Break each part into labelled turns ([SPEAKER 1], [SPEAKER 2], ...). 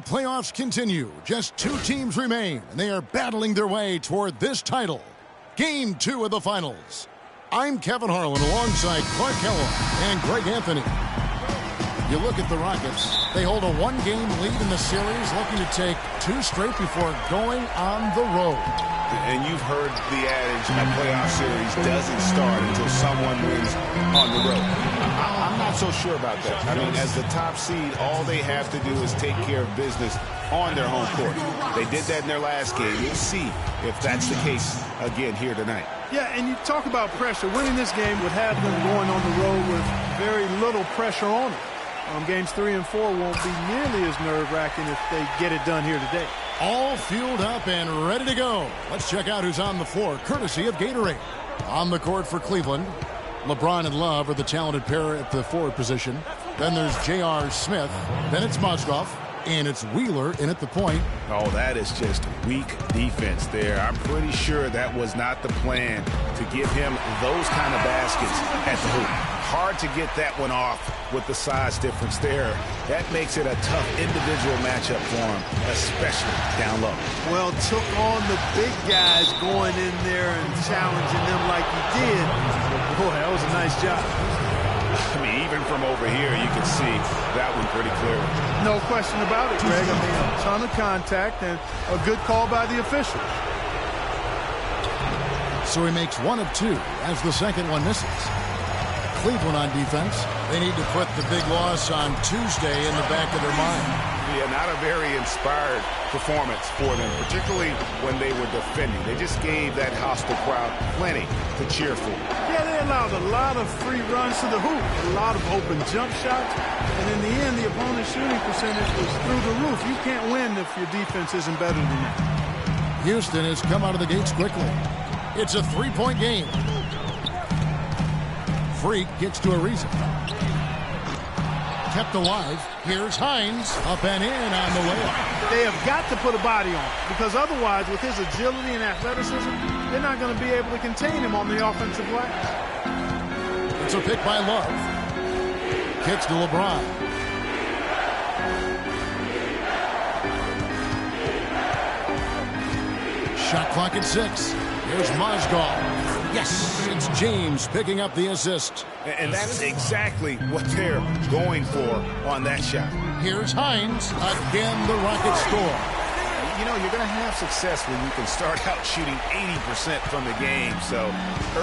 [SPEAKER 1] Playoffs continue. Just two teams remain, and they are battling their way toward this title. Game 2 of the finals. I'm Kevin Harlan alongside Clark Kellogg and Greg Anthony. You look at the Rockets. They hold a one-game lead in the series, looking to take 2 straight before going on the road.
[SPEAKER 2] And you've heard the adage, a playoff series doesn't start until someone wins on the road. I'm not so sure about that. I mean, as the top seed, all they have to do is take care of business on their home court. They did that in their last game. We'll see if that's the case again here tonight.
[SPEAKER 3] Yeah, and you talk about pressure. Winning this game would have them going on the road with very little pressure on them. Games 3 and 4 won't be nearly as nerve-wracking if they get it done here today.
[SPEAKER 1] All fueled up and ready to go. Let's check out who's on the floor, courtesy of Gatorade. On the court for Cleveland, LeBron and Love are the talented pair at the forward position. Then there's J.R. Smith. Then it's Mozgov. And it's Wheeler in at the point.
[SPEAKER 2] Oh, that is just weak defense there. I'm pretty sure that was not the plan to give him those kind of baskets at the hoop. Hard to get that one off with the size difference there. That makes it a tough individual matchup for him, especially down low.
[SPEAKER 3] Well, took on the big guys going in there and challenging them like he did. Boy, that was a nice job.
[SPEAKER 2] I mean, even from over here, you can see that one pretty clearly.
[SPEAKER 3] No question about it, Greg. I mean, a ton of contact and a good call by the officials.
[SPEAKER 1] So he makes 1 of 2 as the second one misses. Cleveland on defense. They need to put the big loss on Tuesday in the back of their mind.
[SPEAKER 2] Yeah, not a very inspired performance for them, particularly when they were defending. They just gave that hostile crowd plenty to cheer for.
[SPEAKER 3] Yeah, they allowed a lot of free runs to the hoop, a lot of open jump shots, and in the end, the opponent's shooting percentage was through the roof. You can't win if your defense isn't better than that.
[SPEAKER 1] Houston has come out of the gates quickly. It's a 3-point game. Freak gets to Ariza. Kept alive. Here's Hines. Up and in on the layup.
[SPEAKER 3] They have got to put a body on him, because otherwise, with his agility and athleticism, they're not going to be able to contain him on the offensive glass.
[SPEAKER 1] It's a pick by Love. Kicks to LeBron. Shot clock at 6. Here's Mozgov. Yes, it's James picking up the assist.
[SPEAKER 2] And that's exactly what they're going for on that shot.
[SPEAKER 1] Here's Hines. Again, the Rockets score.
[SPEAKER 2] You know, you're going to have success when you can start out shooting 80% from the game. So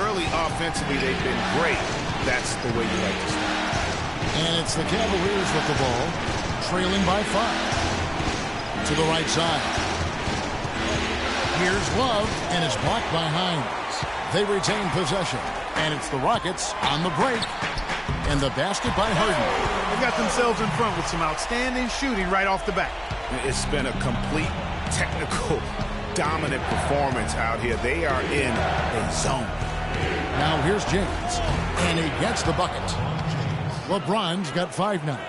[SPEAKER 2] early offensively, they've been great. That's the way you like to start.
[SPEAKER 1] And it's the Cavaliers with the ball, trailing by 5. To the right side. Here's Love, and it's blocked by Hines. They retain possession, and it's the Rockets on the break. And the basket by Harden.
[SPEAKER 3] They got themselves in front with some outstanding shooting right off the bat.
[SPEAKER 2] It's been a complete technical, dominant performance out here. They are in a zone.
[SPEAKER 1] Now here's James, and he gets the bucket. LeBron's got 5 now.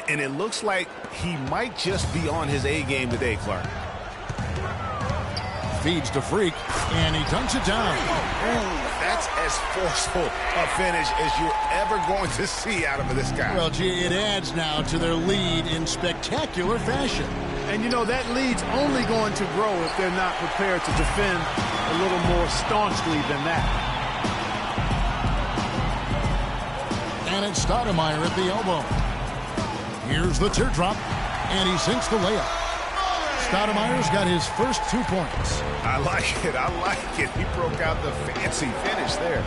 [SPEAKER 2] And it looks like he might just be on his A game today, Clark.
[SPEAKER 1] Feeds to Freak, and he dunks it down.
[SPEAKER 2] Ooh, that's as forceful a finish as you're ever going to see out of this guy.
[SPEAKER 1] Well, gee, it adds now to their lead in spectacular fashion.
[SPEAKER 3] And, you know, that lead's only going to grow if they're not prepared to defend a little more staunchly than that.
[SPEAKER 1] And it's Stoudemire at the elbow. Here's the teardrop, and he sinks the layup. Stoudemire's got his first 2 points.
[SPEAKER 2] I like it. I like it. He broke out the fancy finish there.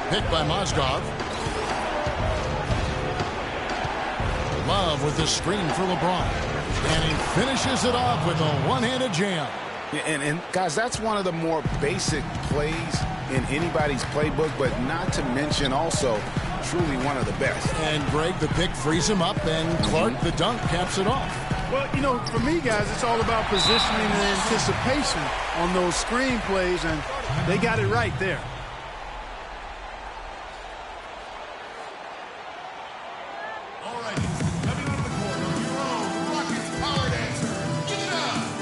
[SPEAKER 1] Picked by Mozgov. Love with the screen for LeBron. And he finishes it off with a one-handed jam.
[SPEAKER 2] And guys, that's one of the more basic plays in anybody's playbook, but not to mention also truly one of the best.
[SPEAKER 1] And Greg, the pick frees him up, and Clark, the dunk, caps it off.
[SPEAKER 3] Well, you know, for me, guys, it's all about positioning and anticipation on those screen plays, and they got it right there.
[SPEAKER 4] All right, coming on the court, your own Rockets power dancer, get it up!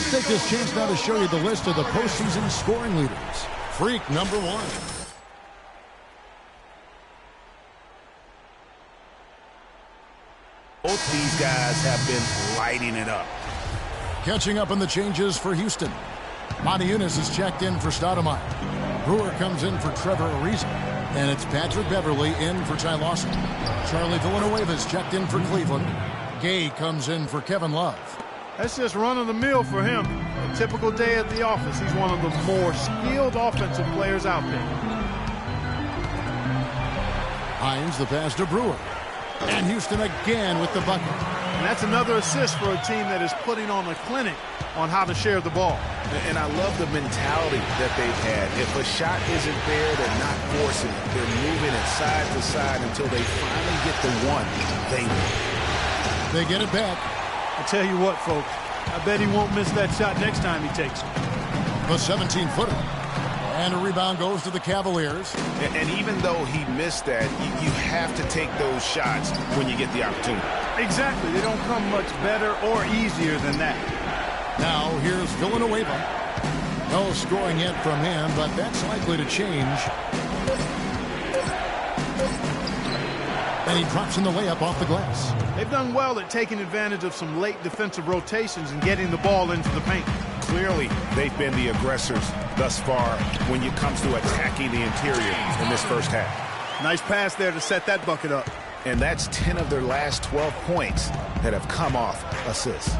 [SPEAKER 1] Let's take this chance now to show you the list of the postseason scoring leaders. Freak number 1.
[SPEAKER 2] Both these guys have been lighting it up.
[SPEAKER 1] Catching up on the changes for Houston. Monty Eunice is checked in for Stoudemire. Brewer comes in for Trevor Ariza. And it's Patrick Beverly in for Ty Lawson. Charlie Villanueva is checked in for Cleveland. Gay comes in for Kevin Love.
[SPEAKER 3] That's just run-of-the-mill for him. A typical day at the office. He's one of the more skilled offensive players out there.
[SPEAKER 1] Hines the pass to Brewer. And Houston again with the bucket.
[SPEAKER 3] And that's another assist for a team that is putting on a clinic on how to share the ball.
[SPEAKER 2] And I love the mentality that they've had. If a shot isn't there, they're not forcing it. They're moving it side to side until they finally get the one they need.
[SPEAKER 1] They get it back.
[SPEAKER 3] I tell you what, folks, I bet he won't miss that shot next time he takes it.
[SPEAKER 1] The 17-footer. And a rebound goes to the Cavaliers.
[SPEAKER 2] And even though he missed that, you have to take those shots when you get the opportunity.
[SPEAKER 3] Exactly. They don't come much better or easier than that.
[SPEAKER 1] Now here's Villanueva. No scoring yet from him, but that's likely to change. And he drops in the layup off the glass.
[SPEAKER 3] They've done well at taking advantage of some late defensive rotations and getting the ball into the paint.
[SPEAKER 2] Clearly, they've been the aggressors thus far when it comes to attacking the interior in this first half.
[SPEAKER 3] Nice pass there to set that bucket up.
[SPEAKER 2] And that's 10 of their last 12 points that have come off assists.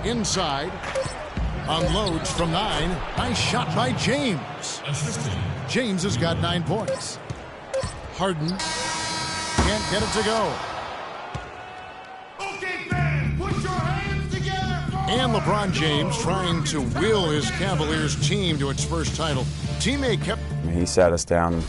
[SPEAKER 1] Inside. Unloads from 9. Nice shot by James. James has got 9 points. Harden can't get it to go.
[SPEAKER 4] Okay, fans, put your hands together.
[SPEAKER 1] And LeBron James trying to will his Cavaliers team to its first title. Teammate kept...
[SPEAKER 5] He sat us down,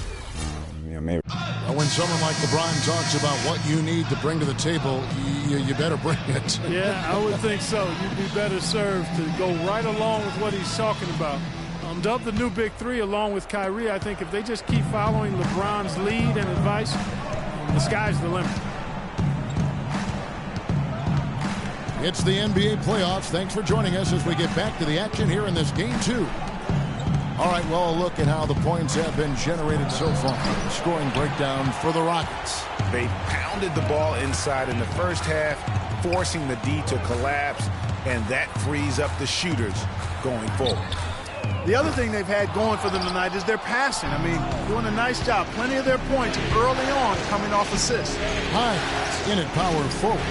[SPEAKER 5] maybe.
[SPEAKER 1] When someone like LeBron talks about what you need to bring to the table, you better bring it.
[SPEAKER 3] Yeah, I would think so. You'd be better served to go right along with what he's talking about. Dub the new big three along with Kyrie. I think if they just keep following LeBron's lead and advice, the sky's the limit.
[SPEAKER 1] It's the NBA playoffs. Thanks for joining us as we get back to the action here in this game 2. All right, well, a look at how the points have been generated so far. The scoring breakdown for the Rockets.
[SPEAKER 2] They pounded the ball inside in the first half, forcing the D to collapse, and that frees up the shooters going forward.
[SPEAKER 3] The other thing they've had going for them tonight is their passing. I mean, doing a nice job. Plenty of their points early on coming off assists.
[SPEAKER 1] Hines in at power forward.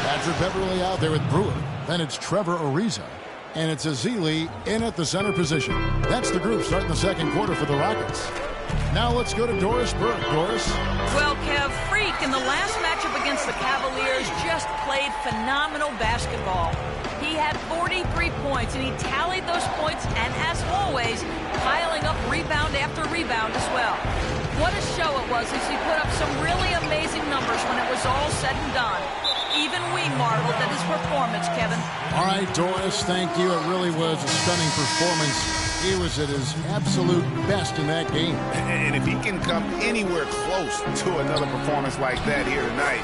[SPEAKER 1] Patrick Beverly out there with Brewer. Then it's Trevor Ariza. And it's Ezeli in at the center position. That's the group starting the second quarter for the Rockets. Now let's go to Doris Burke. Doris?
[SPEAKER 6] Well, Kev, Freak in the last matchup against the Cavaliers just played phenomenal basketball. He had 43 points, and he tallied those points, and as always, piling up rebound after rebound as well. What a show it was as he put up some really amazing numbers when it was all said and done. Even we marveled at his performance, Kevin.
[SPEAKER 1] All right, Doris, thank you. It really was a stunning performance. He was at his absolute best in that game.
[SPEAKER 2] And if he can come anywhere close to another performance like that here tonight,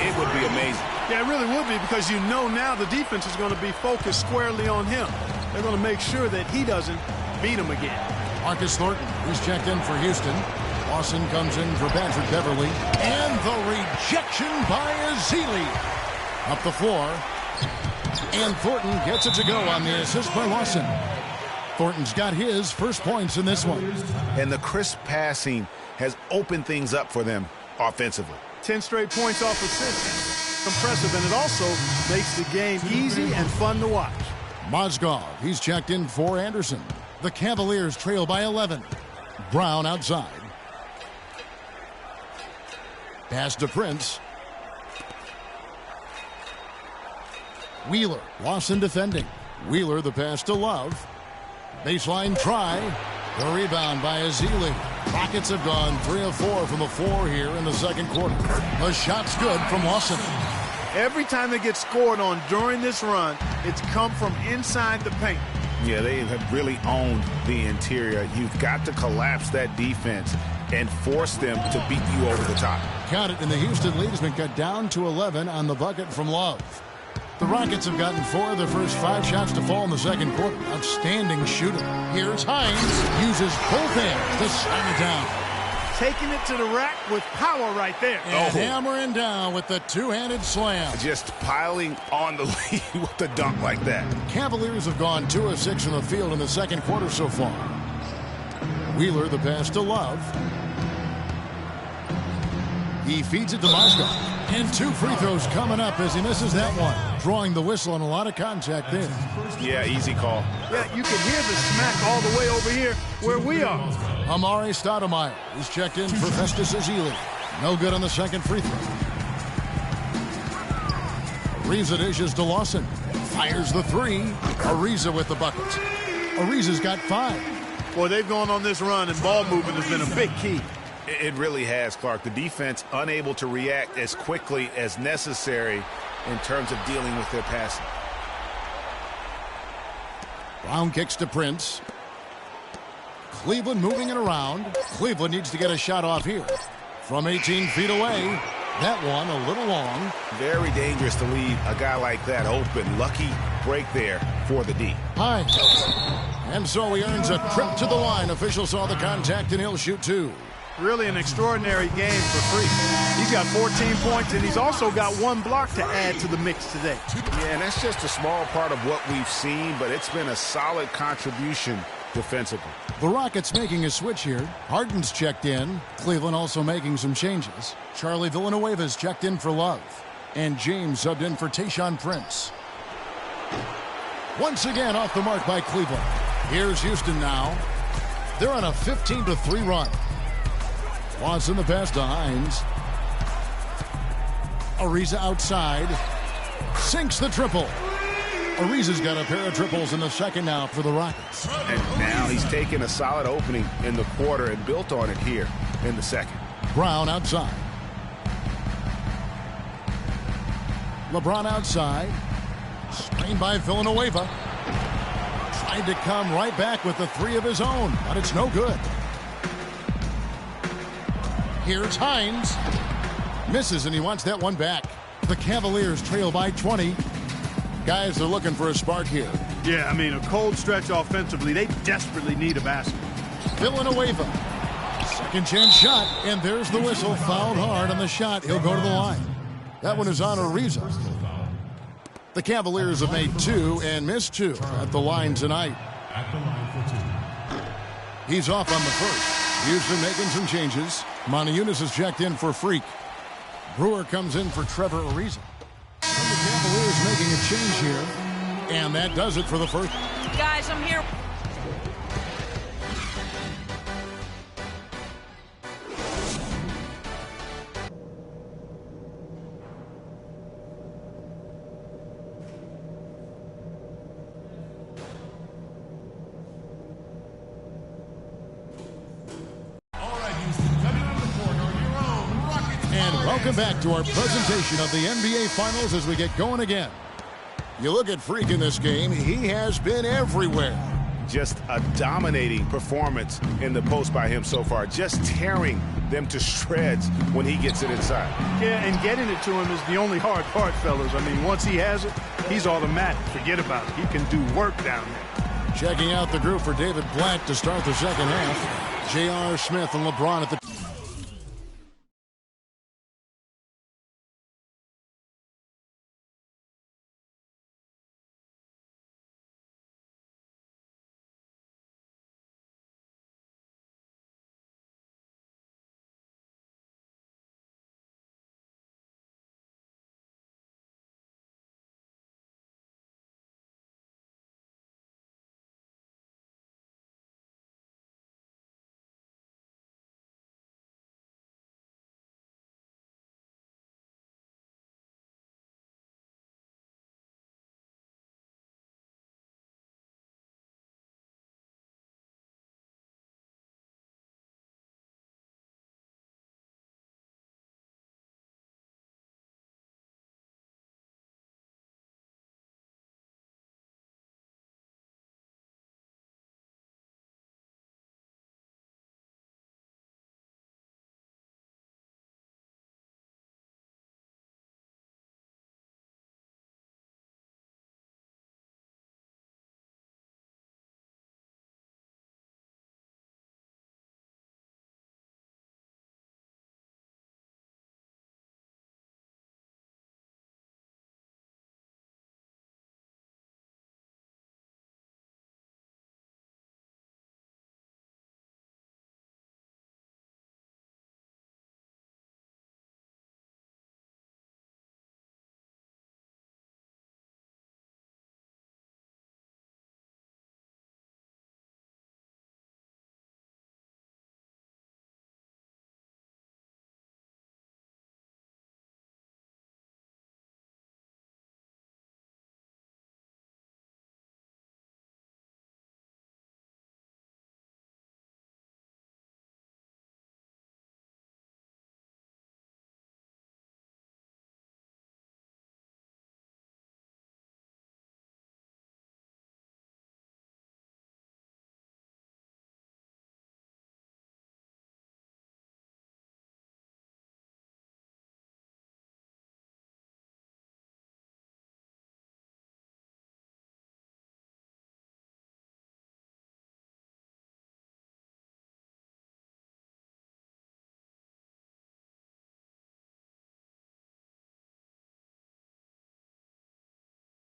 [SPEAKER 2] it would be amazing.
[SPEAKER 3] Yeah, it really would be, because you know now the defense is going to be focused squarely on him. They're going to make sure that he doesn't beat him again.
[SPEAKER 1] Marcus Thornton, who's checked in for Houston. Lawson comes in for Patrick Beverly. And the rejection by Ezeli. Up the floor. And Thornton gets it to go on the assist by Lawson. Thornton's got his first points in this one.
[SPEAKER 2] And the crisp passing has opened things up for them offensively.
[SPEAKER 3] 10 straight points off assists. Impressive, and it also makes the game easy and fun to watch.
[SPEAKER 1] Mozgov, he's checked in for Anderson. The Cavaliers trail by 11. Brown outside. Pass to Prince. Wheeler, Lawson defending. Wheeler, the pass to Love. Baseline try. The rebound by Ezeli. Rockets have gone 3 of 4 from the floor here in the second quarter. The shot's good from Lawson.
[SPEAKER 3] Every time they get scored on during this run, it's come from inside the paint.
[SPEAKER 2] Yeah, they have really owned the interior. You've got to collapse that defense and force them to beat you over the top.
[SPEAKER 1] Count it, and the Houston lead has been cut down to 11 on the bucket from Love. The Rockets have gotten 4 of their first 5 shots to fall in the second quarter. Outstanding shooting. Here's Hines. Uses both hands to slam it down.
[SPEAKER 3] Taking it to the rack with power right there.
[SPEAKER 1] And hammering down with the two-handed slam.
[SPEAKER 2] Just piling on the lead with a dunk like that.
[SPEAKER 1] Cavaliers have gone 2 of 6 from the field in the second quarter so far. Wheeler, the pass to Love. He feeds it to Moscow. And 2 free throws coming up as he misses that one. Drawing the whistle and a lot of contact there.
[SPEAKER 2] Yeah, easy call.
[SPEAKER 3] Yeah, you can hear the smack all the way over here where we are.
[SPEAKER 1] Amari Stoudemire is checked in for Festus Ezeli. No good on the second free throw. Ariza dishes to Lawson. Fires the 3. Ariza with the bucket. Ariza's got 5.
[SPEAKER 3] Boy, they've gone on this run, and ball movement has been a big key.
[SPEAKER 2] It really has, Clark. The defense unable to react as quickly as necessary in terms of dealing with their passing.
[SPEAKER 1] Brown kicks to Prince. Cleveland moving it around. Cleveland needs to get a shot off here. From 18 feet away. That one a little long.
[SPEAKER 2] Very dangerous to leave a guy like that open. Lucky break there for the D.
[SPEAKER 1] High. And so he earns a trip to the line. Official saw the contact, and he'll shoot 2.
[SPEAKER 3] Really an extraordinary game for Freak. He's got 14 points, and he's also got 1 block to add to the mix today.
[SPEAKER 2] Yeah, and that's just a small part of what we've seen, but it's been a solid contribution defensively.
[SPEAKER 1] The Rockets making a switch here. Harden's checked in. Cleveland also making some changes. Charlie Villanueva's checked in for Love. And James subbed in for Tayshaun Prince. Once again off the mark by Cleveland. Here's Houston now. They're on a 15-3 run. Watson the pass to Hines. Ariza outside. Sinks the triple. Ariza's got a pair of triples in the second now for the Rockets.
[SPEAKER 2] And now he's taken a solid opening in the quarter and built on it here in the second.
[SPEAKER 1] Brown outside. LeBron outside. Screened by Villanueva. Tried to come right back with the 3 of his own, but it's no good. Here's Hines. Misses, and he wants that one back. The Cavaliers trail by 20. Guys, they're looking for a spark here.
[SPEAKER 3] Yeah, I mean, a cold stretch offensively. They desperately need a basket.
[SPEAKER 1] Villanueva. Second chance shot, and there's the whistle. Fouled hard on the shot. He'll go to the line. That one is on Ariza. The Cavaliers have made 2 and missed 2 at the line tonight. He's off on the first. Houston making some changes. Montejunas is checked in for Freak. Brewer comes in for Trevor Ariza. And the Cavaliers making a change here. And that does it for the first.
[SPEAKER 6] Guys, I'm here.
[SPEAKER 1] Welcome back to our presentation of the NBA Finals as we get going again. You look at Freak in this game, he has been everywhere.
[SPEAKER 2] Just a dominating performance in the post by him so far. Just tearing them to shreds when he gets it inside.
[SPEAKER 3] Yeah, and getting it to him is the only hard part, fellas. I mean, once he has it, he's automatic. Forget about it. He can do work down there.
[SPEAKER 1] Checking out the group for David Blatt to start the second half. J.R. Smith and LeBron at the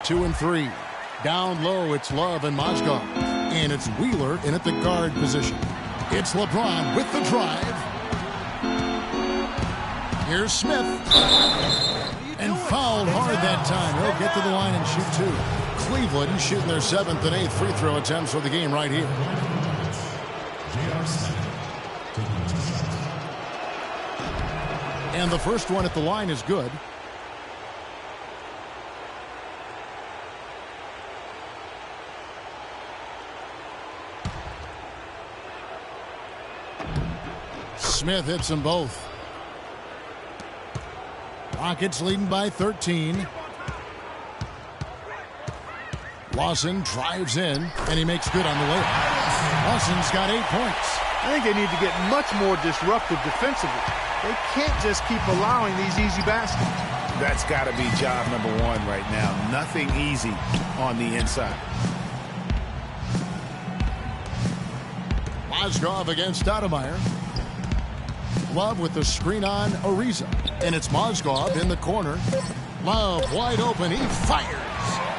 [SPEAKER 1] 2 and 3. Down low, it's Love and Mozgov. And it's Wheeler in at the guard position. It's LeBron with the drive. Here's Smith. And fouled hard that time. He'll get to the line and shoot 2. Cleveland shooting their 7th and 8th free throw attempts for the game right here. And the first one at the line is good. Smith hits them both. Rockets leading by 13. Lawson drives in, and he makes good on the layup. Lawson's got 8 points.
[SPEAKER 7] I think they need to get much more disruptive defensively. They can't just keep allowing these easy baskets.
[SPEAKER 2] That's got to be job number 1 right now. Nothing easy on the inside.
[SPEAKER 1] Mozgov against Stoudemire. Love with the screen on Ariza. And it's Mozgov in the corner. Love wide open. He fires.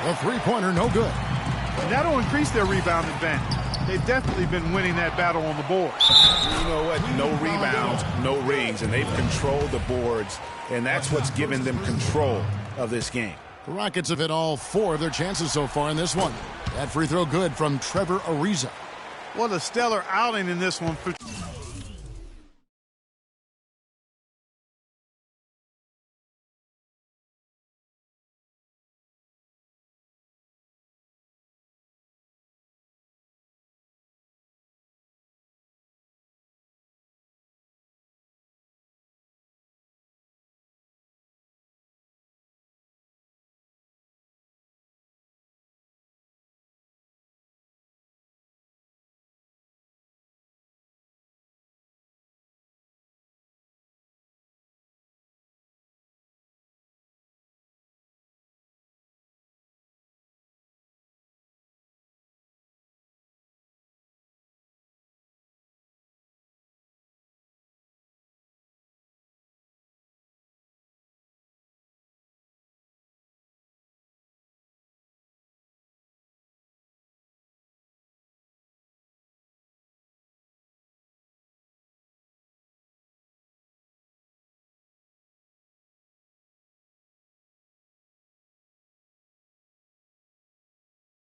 [SPEAKER 1] The three-pointer no good.
[SPEAKER 7] And that'll increase their rebound advantage. They've definitely been winning that battle on the boards.
[SPEAKER 2] You know what? No rebounds, no rings, and they've controlled the boards, and that's what's given them control of this game.
[SPEAKER 1] The Rockets have hit all 4 of their chances so far in this one. That free throw good from Trevor Ariza.
[SPEAKER 7] What a stellar outing in this one for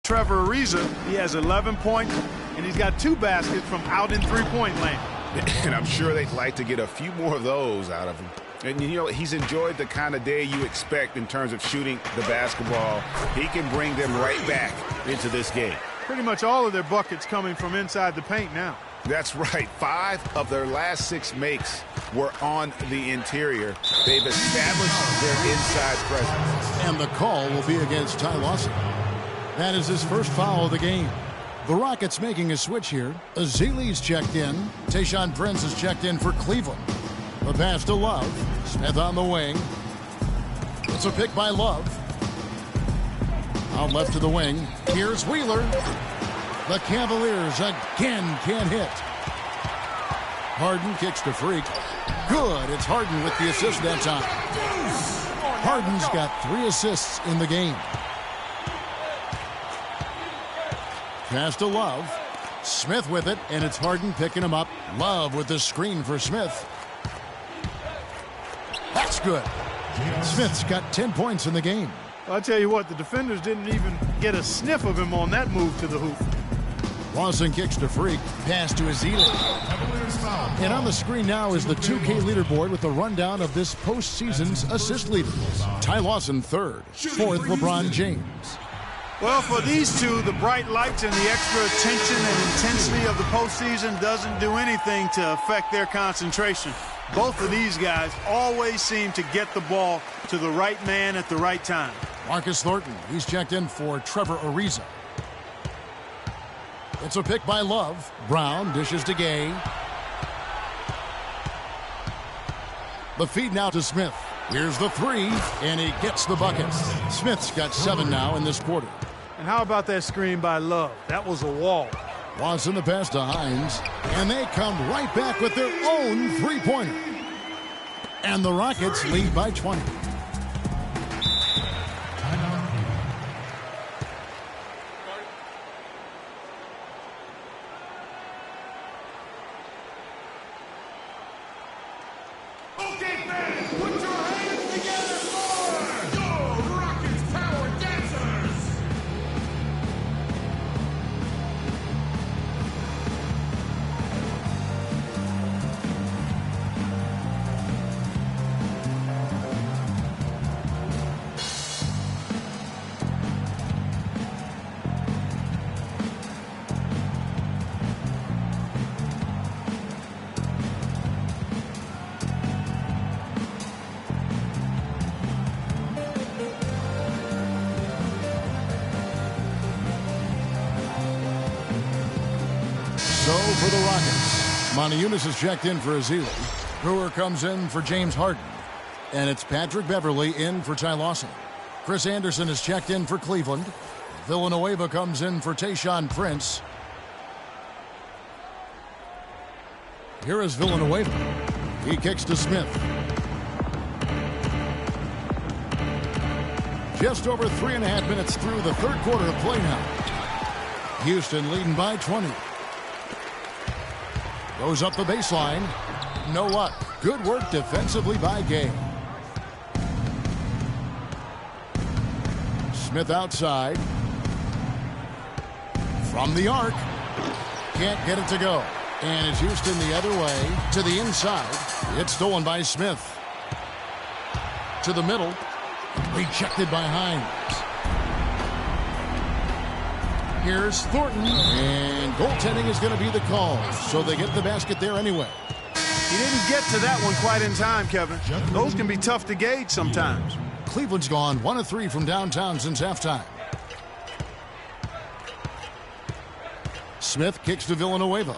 [SPEAKER 7] Trevor Ariza. He has 11 points, and he's got 2 baskets from out in three-point land.
[SPEAKER 2] And I'm sure they'd like to get a few more of those out of him. And, you know, he's enjoyed the kind of day you expect in terms of shooting the basketball. He can bring them right back into this game.
[SPEAKER 7] Pretty much all of their buckets coming from inside the paint now.
[SPEAKER 2] That's right. 5 of their last 6 makes were on the interior. They've established their inside presence.
[SPEAKER 1] And the call will be against Ty Lawson. That is his first foul of the game. The Rockets making a switch here. Ezeli's checked in. Tayshaun Prince is checked in for Cleveland. The pass to Love. Smith on the wing. It's a pick by Love. Out left to the wing. Here's Wheeler. The Cavaliers again can't hit. Harden kicks to Freak. Good. It's Harden with the assist that time. Harden's got 3 assists in the game. Pass to Love. Smith with it, and it's Harden picking him up. Love with the screen for Smith. That's good. Smith's got 10 points in the game.
[SPEAKER 7] Well, I'll tell you what, the defenders didn't even get a sniff of him on that move to the hoop.
[SPEAKER 1] Lawson kicks to Freak. Pass to Ezeli. And on the screen now is the 2K leaderboard with a rundown of this postseason's assist leaders. Ty Lawson 3rd. 4th, LeBron James.
[SPEAKER 7] Well, for these two, the bright lights and the extra attention and intensity of the postseason doesn't do anything to affect their concentration. Both of these guys always seem to get the ball to the right man at the right time.
[SPEAKER 1] Marcus Thornton, he's checked in for Trevor Ariza. It's a pick by Love. Brown dishes to Gay. The feed now to Smith. Here's the 3, and he gets the bucket. Smith's got 7 now in this quarter.
[SPEAKER 7] And how about that screen by Love? That was a wall.
[SPEAKER 1] Watson the pass to Hines, and they come right back with their own three-pointer. And the Rockets lead by 20.
[SPEAKER 4] Put your hands together for Go Rockets Power Dancers!
[SPEAKER 1] So for the Rockets, Monteunas is checked in for Azili. Brewer comes in for James Harden. And it's Patrick Beverley in for Ty Lawson. Chris Anderson is checked in for Cleveland. Villanueva comes in for Tayshaun Prince. Here is Villanueva. He kicks to Smith. Just over 3.5 minutes through the third quarter of play now. Houston leading by 20. Goes up the baseline. No luck. Good work defensively by Gay. Smith outside. From the arc. Can't get it to go. And it's Houston the other way to the inside. It's stolen by Smith. To the middle. Rejected by Hines. Here's Thornton. And goaltending is going to be the call. So they get the basket there anyway.
[SPEAKER 7] He didn't get to that one quite in time, Kevin. Those can be tough to gauge sometimes.
[SPEAKER 1] Cleveland's gone 1 of 3 from downtown since halftime. Smith kicks to Villanueva.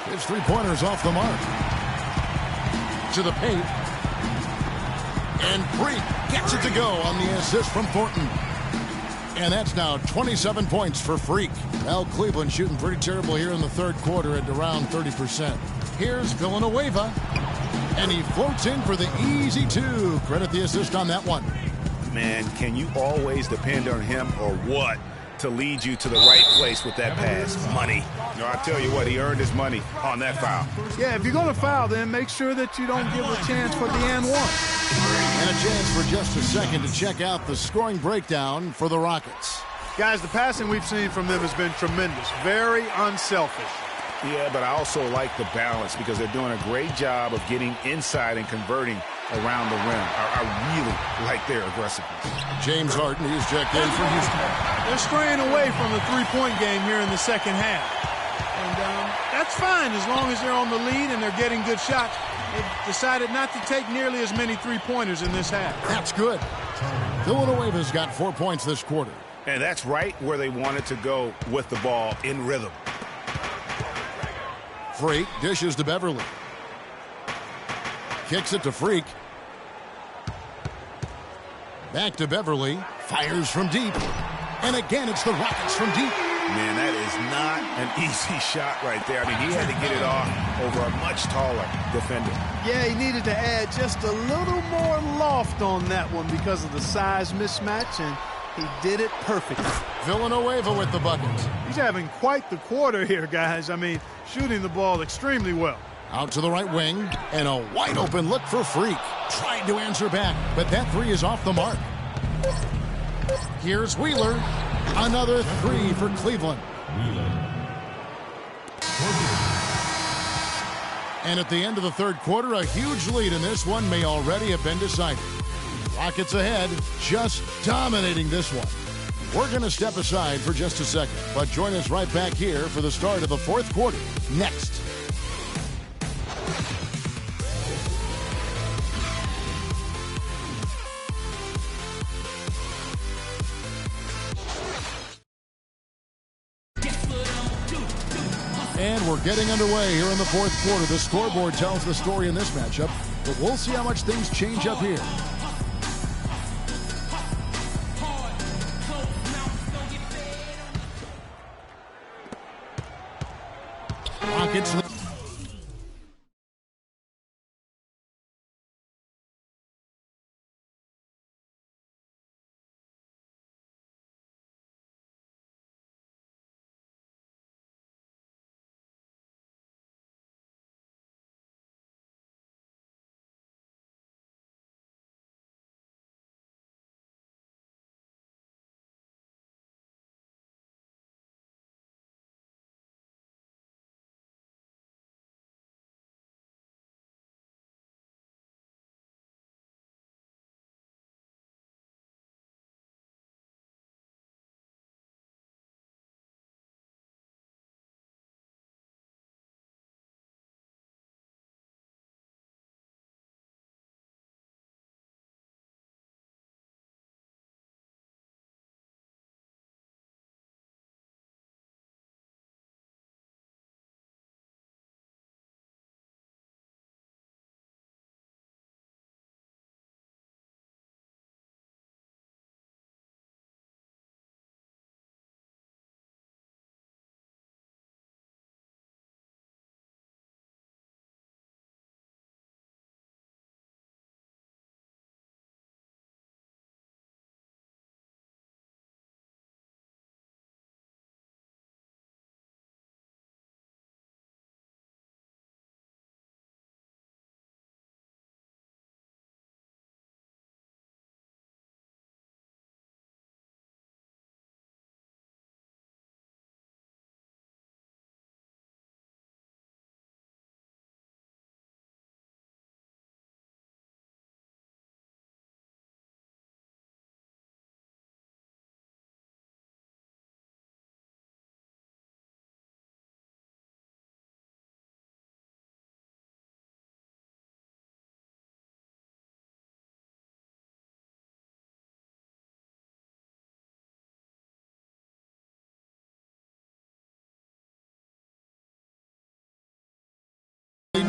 [SPEAKER 1] His three-pointers off the mark. To the paint. And Freak gets it to go on the assist from Thornton. And that's now 27 points for Freak. Well, Cleveland shooting pretty terrible here in the third quarter at around 30%. Here's Villanueva. And he floats in for the easy two. Credit the assist on that one.
[SPEAKER 2] Man, can you always depend on him or what to lead you to the right place with that pass? Money. No, I tell you what, he earned his money on that foul.
[SPEAKER 7] Yeah, if you're going to foul, then make sure that you don't give a chance for the and one.
[SPEAKER 1] And a chance for just a second to check out the scoring breakdown for the Rockets.
[SPEAKER 7] Guys, the passing we've seen from them has been tremendous. Very unselfish.
[SPEAKER 2] Yeah, but I also like the balance because they're doing a great job of getting inside and converting around the rim. I really like their aggressiveness.
[SPEAKER 1] James Harden is checked in for Houston.
[SPEAKER 7] They're straying away from the three-point game here in the second half. And that's fine as long as they're on the lead and they're getting good shots. They've decided not to take nearly as many three-pointers in this half.
[SPEAKER 1] That's good. Villanueva's got 4 points this quarter.
[SPEAKER 2] And that's right where they wanted to go with the ball in rhythm.
[SPEAKER 1] Freak dishes to Beverly. Kicks it to Freak. Back to Beverly. Fires from deep. And again, it's the Rockets from deep.
[SPEAKER 2] Man, that is not an easy shot right there. I mean, he had to get it off over a much taller defender.
[SPEAKER 7] Yeah, he needed to add just a little more loft on that one because of the size mismatch, and he did it perfectly.
[SPEAKER 1] Villanueva with the bucket.
[SPEAKER 7] He's having quite the quarter here, guys. I mean, shooting the ball extremely well.
[SPEAKER 1] Out to the right wing, and a wide open look for Freak. Tried to answer back, but that three is off the mark. Here's Wheeler. Another three for Cleveland. And at the end of the third quarter, a huge lead in this one may already have been decided. Rockets ahead, just dominating this one. We're going to step aside for just a second, but join us right back here for the start of the fourth quarter next. And we're getting underway here in the fourth quarter. The scoreboard tells the story in this matchup, but we'll see how much things change up here. Rockets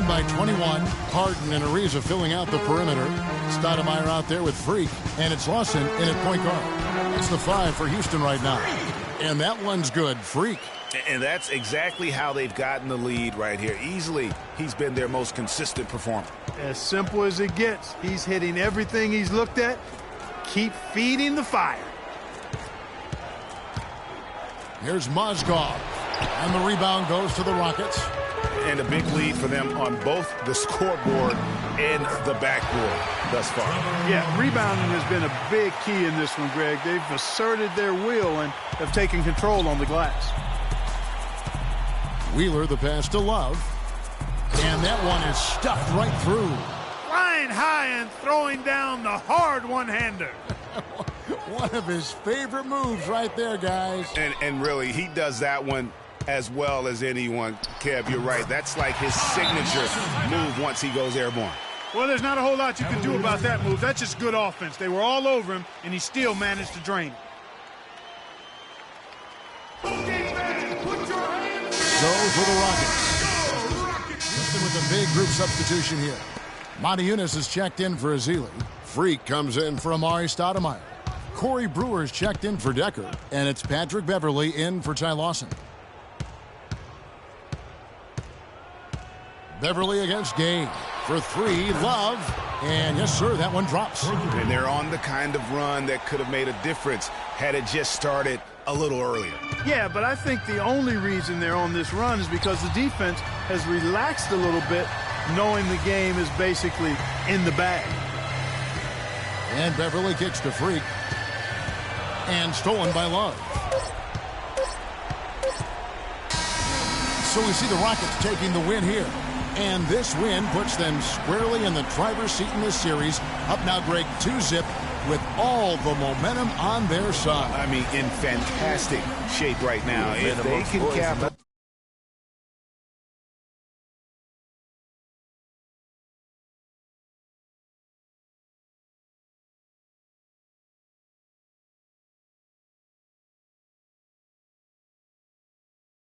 [SPEAKER 1] leading by 21. Harden and Ariza filling out the perimeter. Stoudemire out there with Freak. And it's Lawson in at point guard. That's the 5 for Houston right now. And that one's good. Freak.
[SPEAKER 2] And that's exactly how they've gotten the lead right here. Easily, he's been their most consistent performer.
[SPEAKER 7] As simple as it gets. He's hitting everything he's looked at. Keep feeding the fire.
[SPEAKER 1] Here's Mozgov. And the rebound goes to the Rockets.
[SPEAKER 2] And a big lead for them on both the scoreboard and the backboard thus far.
[SPEAKER 7] Yeah, rebounding has been a big key in this one, Greg. They've asserted their will and have taken control on the glass.
[SPEAKER 1] Wheeler, the pass to Love. And that one is stuffed right through.
[SPEAKER 3] Flying high and throwing down the hard one-hander.
[SPEAKER 1] One of his favorite moves right there, guys.
[SPEAKER 2] And really, he does that one as well as anyone. Kev, you're right. That's like his signature move once he goes airborne.
[SPEAKER 7] Well, there's not a whole lot you can do about that move. That's just good offense. They were all over him, and he still managed to drain it.
[SPEAKER 1] So for the Rockets. Houston with a big group substitution here. Monty Eunice is checked in for Azili. Freak comes in for Amari Stoudemire. Corey Brewer's checked in for Decker. And it's Patrick Beverly in for Ty Lawson. Beverly against Gay. For 3, Love. And yes, sir, that one drops.
[SPEAKER 2] And they're on the kind of run that could have made a difference had it just started a little earlier.
[SPEAKER 7] Yeah, but I think the only reason they're on this run is because the defense has relaxed a little bit, knowing the game is basically in the bag.
[SPEAKER 1] And Beverly kicks to Freak. And stolen by Love. So we see the Rockets taking the win here. And this win puts them squarely in the driver's seat in this series. Up now, Greg, 2-zip with all the momentum on their side.
[SPEAKER 2] I mean, in fantastic shape right now. If they can cap